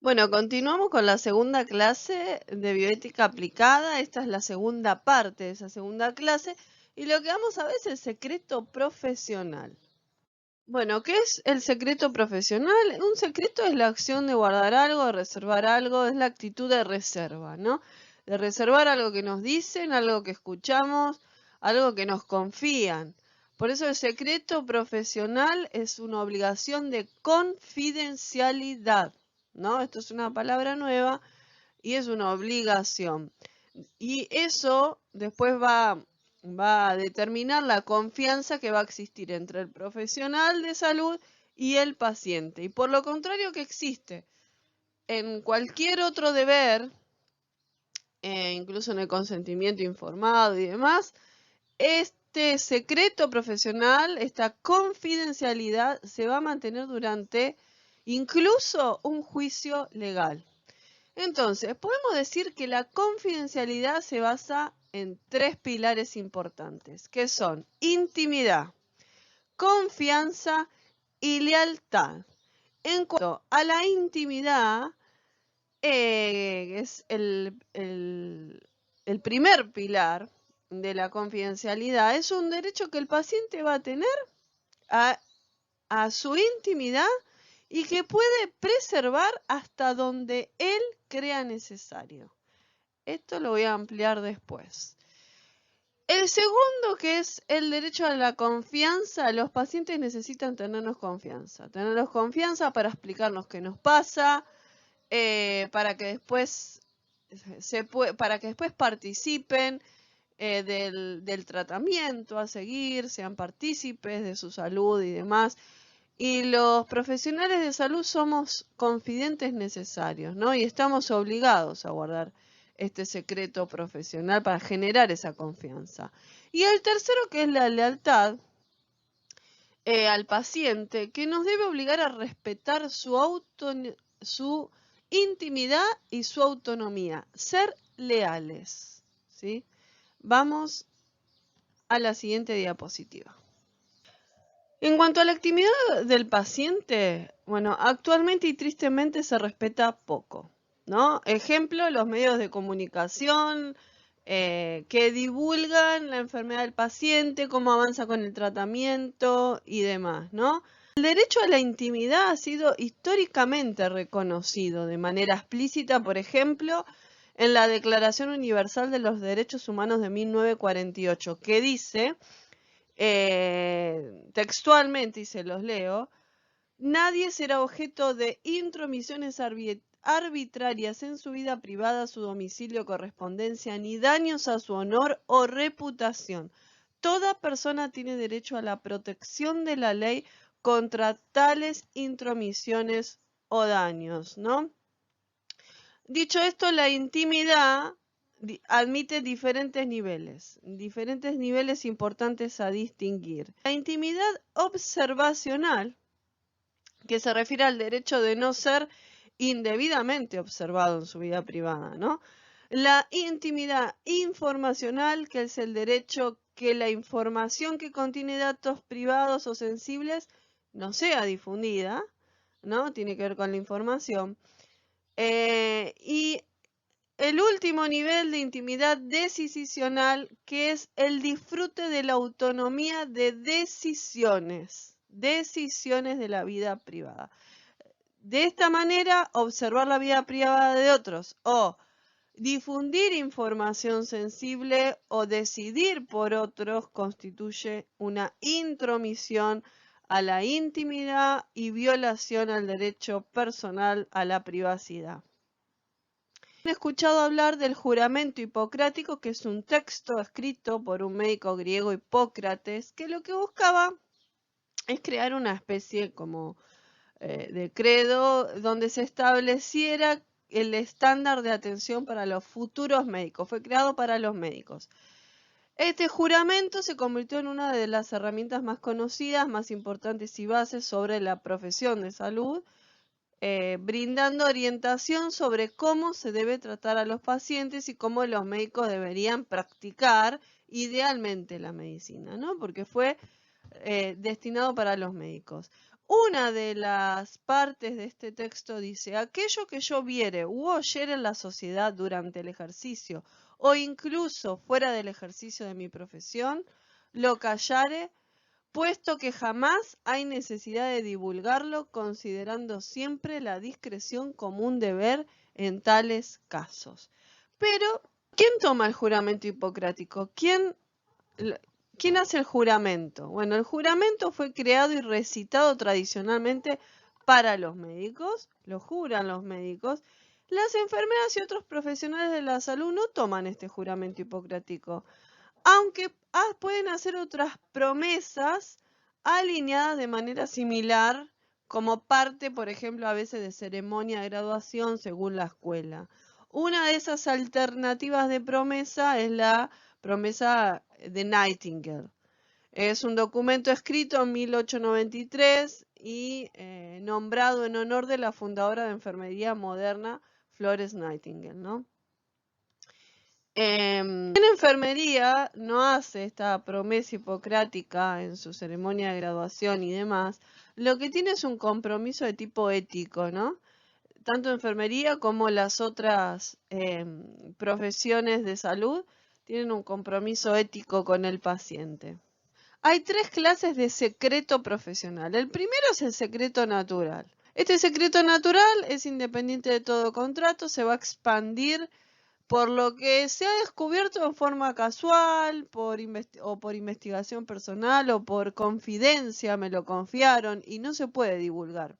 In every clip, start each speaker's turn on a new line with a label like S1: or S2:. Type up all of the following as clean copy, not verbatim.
S1: Bueno, continuamos con la segunda clase de bioética aplicada. Esta es la segunda parte de esa segunda clase y lo que vamos a ver es el secreto profesional. Bueno, ¿qué es el secreto profesional? Un secreto es la acción de guardar algo, de reservar algo, es la actitud de reserva, ¿no? De reservar algo que nos dicen, algo que escuchamos, algo que nos confían. Por eso el secreto profesional es una obligación de confidencialidad, ¿no? Esto es una palabra nueva y es una obligación. Y eso después va a determinar la confianza que va a existir entre el profesional de salud y el paciente. Y por lo contrario que existe en cualquier otro deber, incluso en el consentimiento informado y demás, este secreto profesional, esta confidencialidad se va a mantener durante incluso un juicio legal. Entonces, podemos decir que la confidencialidad se basa en tres pilares importantes, que son intimidad, confianza y lealtad. En cuanto a la intimidad, es el primer pilar de la confidencialidad, es un derecho que el paciente va a tener a su intimidad y que puede preservar hasta donde él crea necesario. Esto lo voy a ampliar después. El segundo, que es el derecho a la confianza, los pacientes necesitan tenernos confianza para explicarnos qué nos pasa, para que después participen del tratamiento a seguir, sean partícipes de su salud y demás. Y los profesionales de salud somos confidentes necesarios, ¿no? Y estamos obligados a guardar este secreto profesional para generar esa confianza. Y el tercero, que es la lealtad al paciente, que nos debe obligar a respetar su intimidad y su autonomía, ser leales, ¿sí? Vamos a la siguiente diapositiva. En cuanto a la actividad del paciente, bueno, actualmente y tristemente se respeta poco, ¿no? Ejemplo, los medios de comunicación que divulgan la enfermedad del paciente, cómo avanza con el tratamiento y demás, ¿no? El derecho a la intimidad ha sido históricamente reconocido de manera explícita, por ejemplo, en la Declaración Universal de los Derechos Humanos de 1948, que dice textualmente, y se los leo: nadie será objeto de intromisiones arbitrarias en su vida privada, su domicilio, correspondencia, ni daños a su honor o reputación. Toda persona tiene derecho a la protección de la ley contra tales intromisiones o daños, ¿no? Dicho esto, la intimidad admite diferentes niveles importantes a distinguir. La intimidad observacional, que se refiere al derecho de no ser indebidamente observado en su vida privada, ¿no? La intimidad informacional, que es el derecho que la información que contiene datos privados o sensibles no sea difundida, ¿no? Tiene que ver con la información. Y el último nivel de intimidad decisional, que es el disfrute de la autonomía de decisiones de la vida privada. De esta manera, observar la vida privada de otros o difundir información sensible o decidir por otros constituye una intromisión a la intimidad y violación al derecho personal a la privacidad. Han escuchado hablar del juramento hipocrático, que es un texto escrito por un médico griego, Hipócrates, que lo que buscaba es crear una especie como de credo donde se estableciera el estándar de atención para los futuros médicos. Fue creado para los médicos. Este juramento se convirtió en una de las herramientas más conocidas, más importantes y bases sobre la profesión de salud, brindando orientación sobre cómo se debe tratar a los pacientes y cómo los médicos deberían practicar idealmente la medicina, ¿no? Porque fue destinado para los médicos. Una de las partes de este texto dice: aquello que yo viere u oyere en la sociedad durante el ejercicio o incluso fuera del ejercicio de mi profesión, lo callare, puesto que jamás hay necesidad de divulgarlo, considerando siempre la discreción como un deber en tales casos. Pero, ¿quién toma el juramento hipocrático? ¿Quién hace el juramento? Bueno, el juramento fue creado y recitado tradicionalmente para los médicos, lo juran los médicos. Las enfermeras y otros profesionales de la salud no toman este juramento hipocrático, aunque pueden hacer otras promesas alineadas de manera similar, como parte, por ejemplo, a veces de ceremonia de graduación según la escuela. Una de esas alternativas de promesa es la promesa de Nightingale. Es un documento escrito en 1893 y nombrado en honor de la fundadora de enfermería moderna, Florence Nightingale, ¿no? En enfermería no hace esta promesa hipocrática en su ceremonia de graduación y demás. Lo que tiene es un compromiso de tipo ético, ¿no? Tanto enfermería como las otras profesiones de salud tienen un compromiso ético con el paciente. Hay 3 clases de secreto profesional. El primero es el secreto natural. Este secreto natural es independiente de todo contrato, se va a expandir por lo que se ha descubierto en forma casual, o por investigación personal, o por confidencia, me lo confiaron, y no se puede divulgar.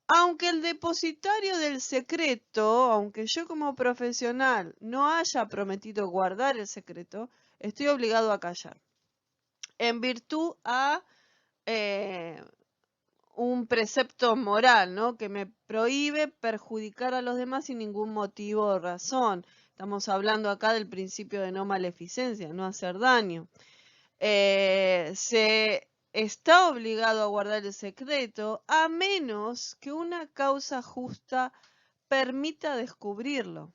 S1: Aunque el depositario del secreto, aunque yo como profesional no haya prometido guardar el secreto, estoy obligado a callar, en virtud a un precepto moral, ¿no?, que me prohíbe perjudicar a los demás sin ningún motivo o razón. Estamos hablando acá del principio de no maleficencia, no hacer daño. Se está obligado a guardar el secreto a menos que una causa justa permita descubrirlo.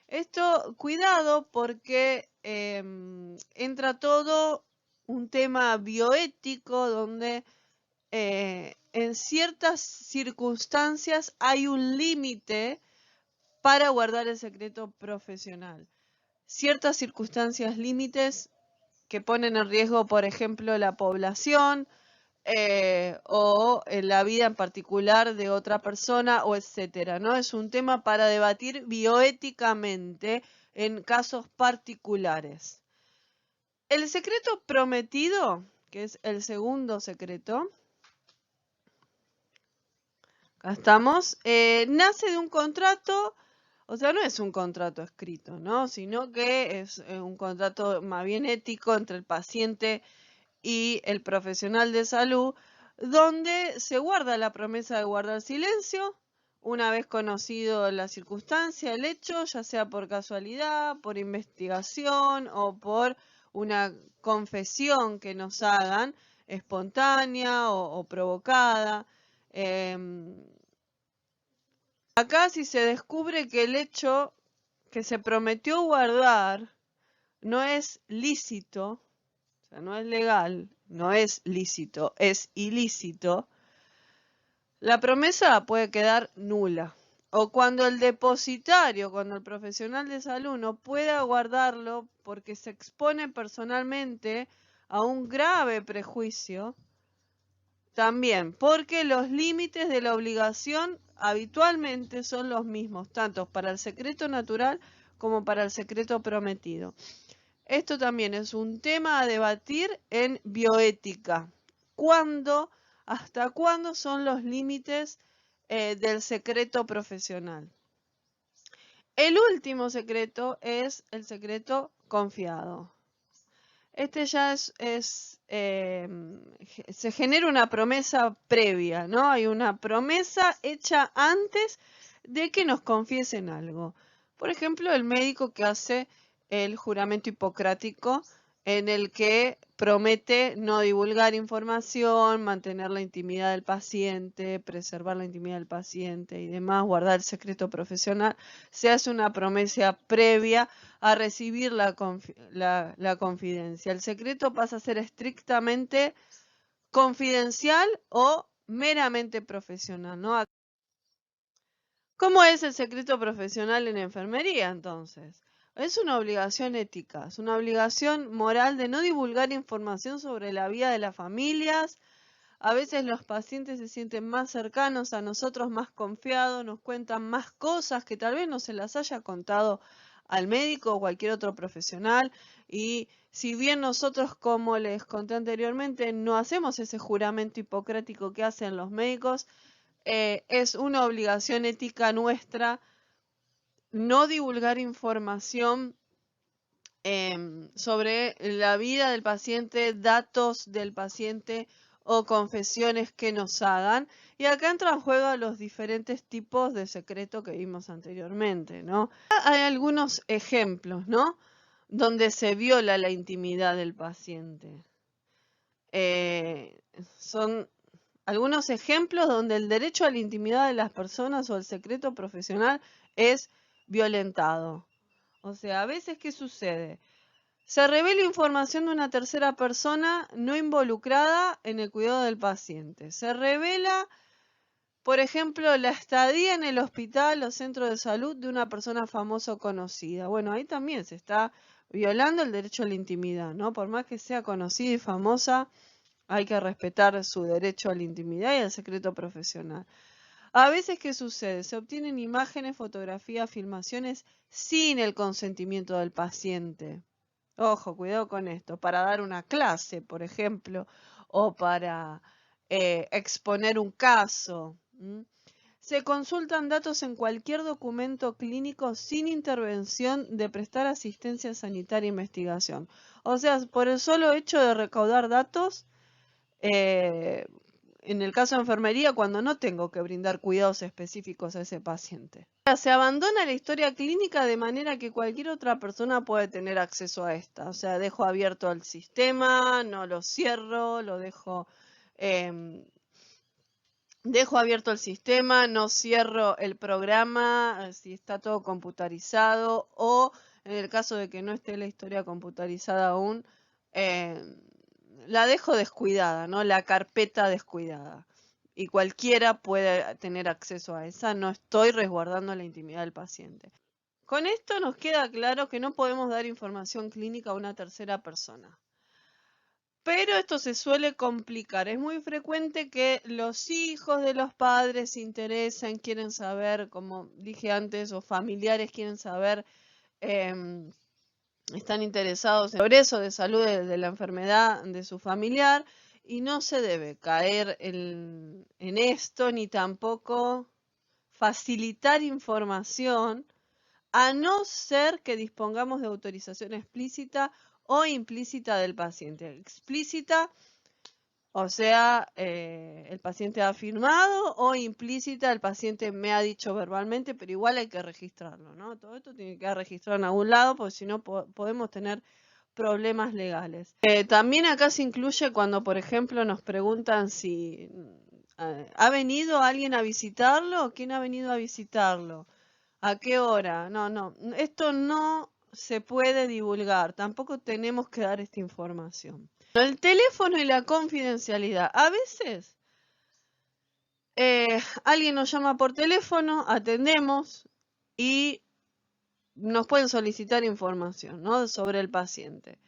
S1: Esto, cuidado, porque entra todo un tema bioético donde en ciertas circunstancias hay un límite para guardar el secreto profesional. Ciertas circunstancias límites que ponen en riesgo, por ejemplo, la población o la vida en particular de otra persona, o etcétera, ¿no? Es un tema para debatir bioéticamente en casos particulares. El secreto prometido, que es el segundo secreto, acá estamos, nace de un contrato, o sea, no es un contrato escrito, ¿no?, sino que es un contrato más bien ético entre el paciente y el profesional de salud, donde se guarda la promesa de guardar silencio una vez conocido la circunstancia, el hecho, ya sea por casualidad, por investigación o por una confesión que nos hagan, espontánea o provocada. Acá, si se descubre que el hecho que se prometió guardar no es lícito, o sea, no es legal, no es lícito, es ilícito, la promesa puede quedar nula. O cuando el depositario, cuando el profesional de salud no pueda guardarlo porque se expone personalmente a un grave prejuicio, también, porque los límites de la obligación habitualmente son los mismos, tanto para el secreto natural como para el secreto prometido. Esto también es un tema a debatir en bioética. ¿Hasta cuándo son los límites del secreto profesional? El último secreto es el secreto confiado. Este ya se genera una promesa previa, ¿no? Hay una promesa hecha antes de que nos confiesen algo. Por ejemplo, el médico que hace el juramento hipocrático en el que promete no divulgar información, mantener la intimidad del paciente, preservar la intimidad del paciente y demás, guardar el secreto profesional, se hace una promesa previa a recibir la confidencia. El secreto pasa a ser estrictamente confidencial o meramente profesional, ¿no? ¿Cómo es el secreto profesional en enfermería, entonces? Es una obligación ética, es una obligación moral de no divulgar información sobre la vida de las familias. A veces los pacientes se sienten más cercanos a nosotros, más confiados, nos cuentan más cosas que tal vez no se las haya contado al médico o cualquier otro profesional. Y si bien nosotros, como les conté anteriormente, no hacemos ese juramento hipocrático que hacen los médicos, es una obligación ética nuestra no divulgar información sobre la vida del paciente, datos del paciente o confesiones que nos hagan. Y acá entran en juego los diferentes tipos de secreto que vimos anteriormente, ¿no? Hay algunos ejemplos, ¿no? Donde se viola la intimidad del paciente. Son algunos ejemplos donde el derecho a la intimidad de las personas o el secreto profesional es violentado. O sea, a veces, ¿qué sucede? Se revela información de una tercera persona no involucrada en el cuidado del paciente. Se revela, por ejemplo, la estadía en el hospital o centro de salud de una persona famosa o conocida. Bueno, ahí también se está violando el derecho a la intimidad, ¿no? Por más que sea conocida y famosa, hay que respetar su derecho a la intimidad y al secreto profesional. A veces, ¿qué sucede? Se obtienen imágenes, fotografías, filmaciones sin el consentimiento del paciente. Ojo, cuidado con esto. Para dar una clase, por ejemplo, o para exponer un caso. Se consultan datos en cualquier documento clínico sin intervención de prestar asistencia sanitaria e investigación. O sea, por el solo hecho de recaudar datos, en el caso de enfermería, cuando no tengo que brindar cuidados específicos a ese paciente. Se abandona la historia clínica de manera que cualquier otra persona puede tener acceso a esta. O sea, dejo abierto el sistema, no lo cierro, lo dejo abierto el sistema, no cierro el programa, si está todo computarizado, o en el caso de que no esté la historia computarizada aún, la dejo descuidada, ¿no? La carpeta descuidada. Y cualquiera puede tener acceso a esa, no estoy resguardando la intimidad del paciente. Con esto nos queda claro que no podemos dar información clínica a una tercera persona. Pero esto se suele complicar. Es muy frecuente que los hijos de los padres se interesan, quieren saber, como dije antes, o familiares quieren saber, están interesados en el progreso de salud de la enfermedad de su familiar, y no se debe caer en esto, ni tampoco facilitar información, a no ser que dispongamos de autorización explícita o implícita del paciente. Explícita, o sea, el paciente ha firmado, o implícita, el paciente me ha dicho verbalmente, pero igual hay que registrarlo, ¿no? Todo esto tiene que quedar registrado en algún lado, porque si no podemos tener problemas legales. También acá se incluye cuando, por ejemplo, nos preguntan si ¿ha venido alguien a visitarlo? ¿Quién ha venido a visitarlo? ¿A qué hora? No, esto no se puede divulgar, tampoco tenemos que dar esta información. El teléfono y la confidencialidad. A veces alguien nos llama por teléfono, atendemos y nos pueden solicitar información, ¿no? Sobre el paciente.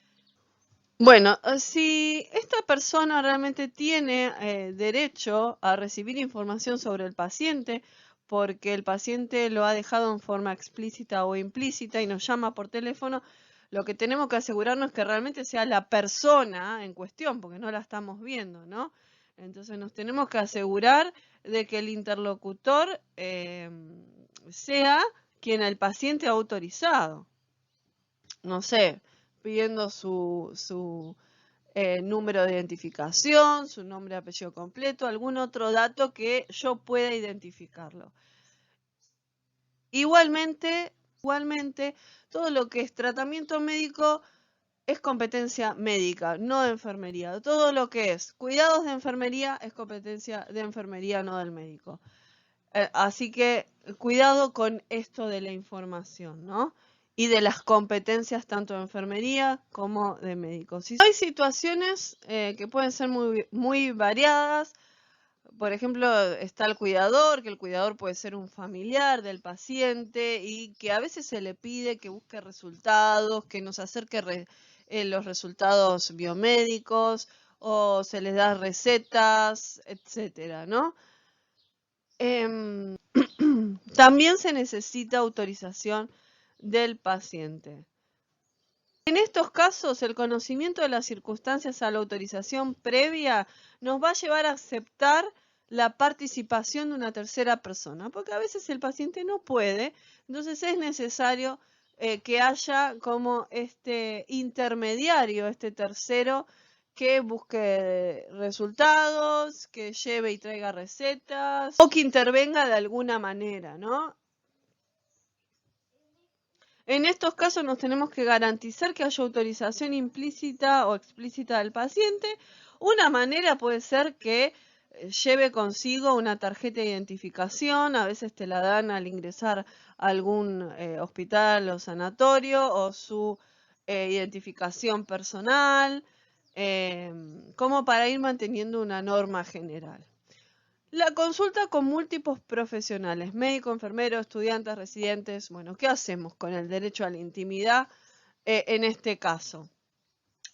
S1: Bueno, si esta persona realmente tiene derecho a recibir información sobre el paciente, porque el paciente lo ha dejado en forma explícita o implícita y nos llama por teléfono, lo que tenemos que asegurarnos es que realmente sea la persona en cuestión, porque no la estamos viendo, ¿no? Entonces nos tenemos que asegurar de que el interlocutor sea quien el paciente ha autorizado. No sé, pidiendo su número de identificación, su nombre y apellido completo, algún otro dato que yo pueda identificarlo. Igualmente, todo lo que es tratamiento médico es competencia médica, no de enfermería. Todo lo que es cuidados de enfermería es competencia de enfermería, no del médico. Así que cuidado con esto de la información, ¿no? Y de las competencias tanto de enfermería como de médicos. Hay situaciones que pueden ser muy variadas. por ejemplo, está el cuidador, que el cuidador puede ser un familiar del paciente y que a veces se le pide que busque resultados, que nos acerque los resultados biomédicos o se les da recetas, etcétera, ¿no? También se necesita autorización del paciente. En estos casos, el conocimiento de las circunstancias a la autorización previa nos va a llevar a aceptar la participación de una tercera persona, porque a veces el paciente no puede, entonces es necesario que haya como este intermediario, este tercero, que busque resultados, que lleve y traiga recetas, o que intervenga de alguna manera, ¿no? En estos casos nos tenemos que garantizar que haya autorización implícita o explícita del paciente. Una manera puede ser que lleve consigo una tarjeta de identificación, a veces te la dan al ingresar a algún hospital o sanatorio, o su identificación personal, como para ir manteniendo una norma general. La consulta con múltiples profesionales, médico, enfermero, estudiantes, residentes. Bueno, ¿qué hacemos con el derecho a la intimidad en este caso?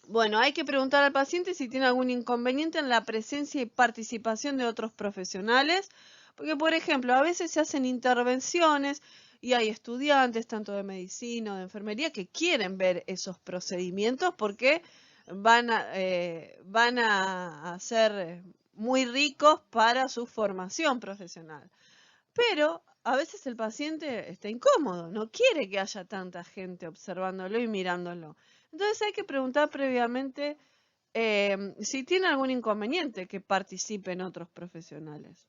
S1: Bueno, hay que preguntar al paciente si tiene algún inconveniente en la presencia y participación de otros profesionales, porque, por ejemplo, a veces se hacen intervenciones y hay estudiantes, tanto de medicina o de enfermería, que quieren ver esos procedimientos porque van a ser muy ricos para su formación profesional. Pero a veces el paciente está incómodo, no quiere que haya tanta gente observándolo y mirándolo. Entonces hay que preguntar previamente si tiene algún inconveniente que participen otros profesionales.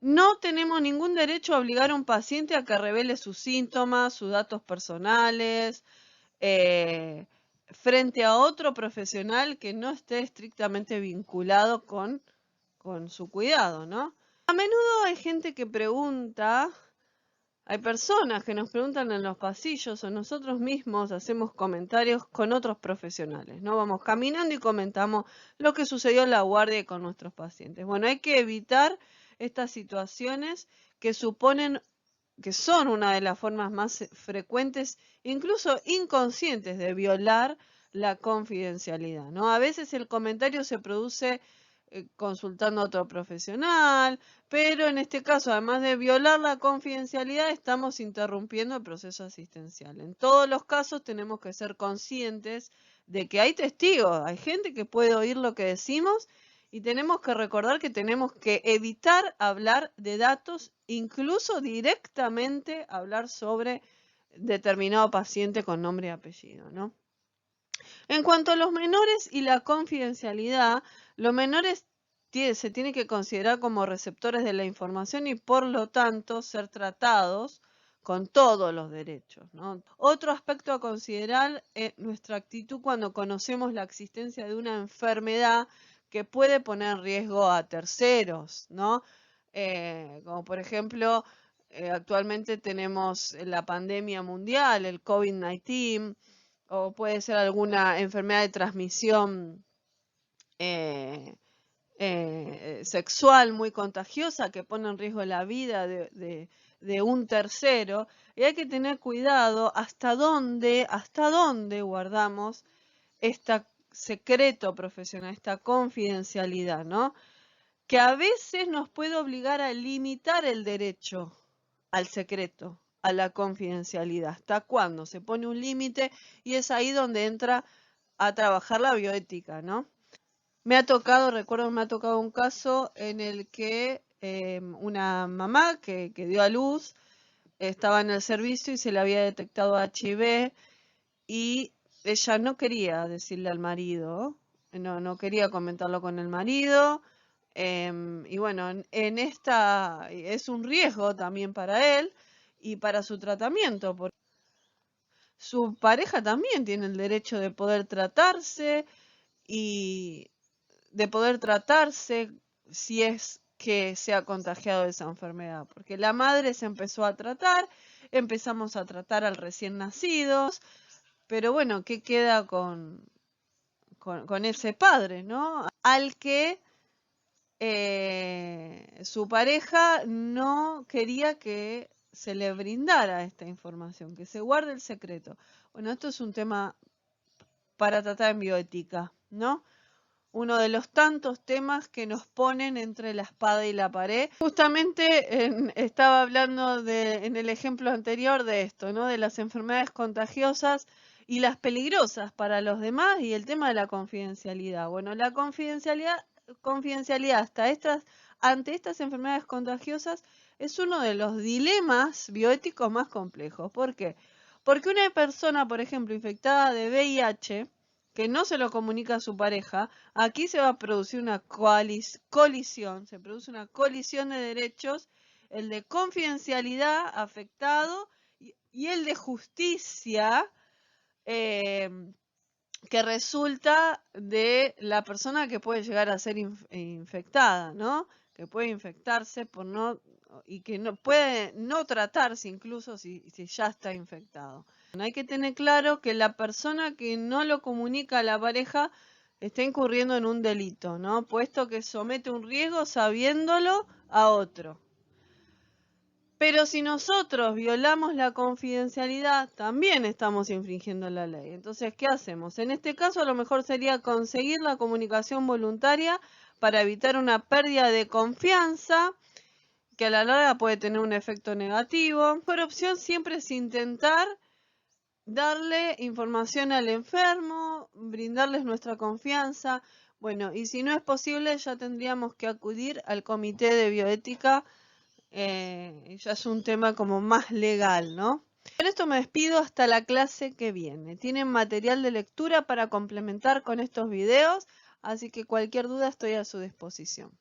S1: No tenemos ningún derecho a obligar a un paciente a que revele sus síntomas, sus datos personales, frente a otro profesional que no esté estrictamente vinculado con su cuidado, ¿no? A menudo hay gente que pregunta, hay personas que nos preguntan en los pasillos o nosotros mismos hacemos comentarios con otros profesionales, ¿no? Vamos caminando y comentamos lo que sucedió en la guardia con nuestros pacientes. Bueno, hay que evitar estas situaciones que suponen que son una de las formas más frecuentes, incluso inconscientes, de violar la confidencialidad, ¿no? A veces el comentario se produce consultando a otro profesional, pero en este caso, además de violar la confidencialidad, estamos interrumpiendo el proceso asistencial. En todos los casos tenemos que ser conscientes de que hay testigos, hay gente que puede oír lo que decimos y tenemos que recordar que tenemos que evitar hablar de datos, incluso directamente hablar sobre determinado paciente con nombre y apellido, ¿no? En cuanto a los menores y la confidencialidad, los menores se tienen que considerar como receptores de la información y por lo tanto ser tratados con todos los derechos, ¿no? Otro aspecto a considerar es nuestra actitud cuando conocemos la existencia de una enfermedad que puede poner en riesgo a terceros, ¿no? Como por ejemplo, actualmente tenemos la pandemia mundial, el COVID-19, o puede ser alguna enfermedad de transmisión sexual muy contagiosa que pone en riesgo la vida de un tercero. Y hay que tener cuidado hasta dónde guardamos este secreto profesional, esta confidencialidad, ¿no? Que a veces nos puede obligar a limitar el derecho al secreto, a la confidencialidad. ¿Hasta cuándo? Se pone un límite y es ahí donde entra a trabajar la bioética, ¿no? Recuerdo, me ha tocado un caso en el que una mamá que dio a luz estaba en el servicio y se le había detectado HIV y ella no quería decirle al marido, no quería comentarlo con el marido. Y bueno, en esta es un riesgo también para él y para su tratamiento, porque su pareja también tiene el derecho de poder tratarse y de poder tratarse si es que se ha contagiado de esa enfermedad, porque la madre se empezó a tratar, empezamos a tratar al recién nacidos, pero bueno, ¿qué queda con ese padre, ¿no? Al que su pareja no quería que se le brindara esta información, que se guarde el secreto. Bueno, esto es un tema para tratar en bioética, ¿no? Uno de los tantos temas que nos ponen entre la espada y la pared. Justamente estaba hablando en el ejemplo anterior de esto, ¿no? De las enfermedades contagiosas y las peligrosas para los demás y el tema de la confidencialidad. Bueno, la confidencialidad ante estas enfermedades contagiosas es uno de los dilemas bioéticos más complejos. ¿Por qué? Porque una persona, por ejemplo, infectada de VIH, que no se lo comunica a su pareja, aquí se va a producir una colisión, se produce una colisión de derechos, el de confidencialidad afectado y el de justicia que resulta de la persona que puede llegar a ser infectada, ¿no? Que puede infectarse por no y que no puede no tratarse incluso si ya está infectado. Hay que tener claro que la persona que no lo comunica a la pareja está incurriendo en un delito, ¿no? Puesto que somete un riesgo sabiéndolo a otro. Pero si nosotros violamos la confidencialidad, también estamos infringiendo la ley. Entonces, ¿qué hacemos? En este caso, a lo mejor sería conseguir la comunicación voluntaria para evitar una pérdida de confianza, que a la larga puede tener un efecto negativo. La mejor opción siempre es intentar darle información al enfermo, brindarles nuestra confianza. Bueno, y si no es posible, ya tendríamos que acudir al comité de bioética. Ya es un tema como más legal, ¿no? Con esto me despido hasta la clase que viene. Tienen material de lectura para complementar con estos videos, así que cualquier duda estoy a su disposición.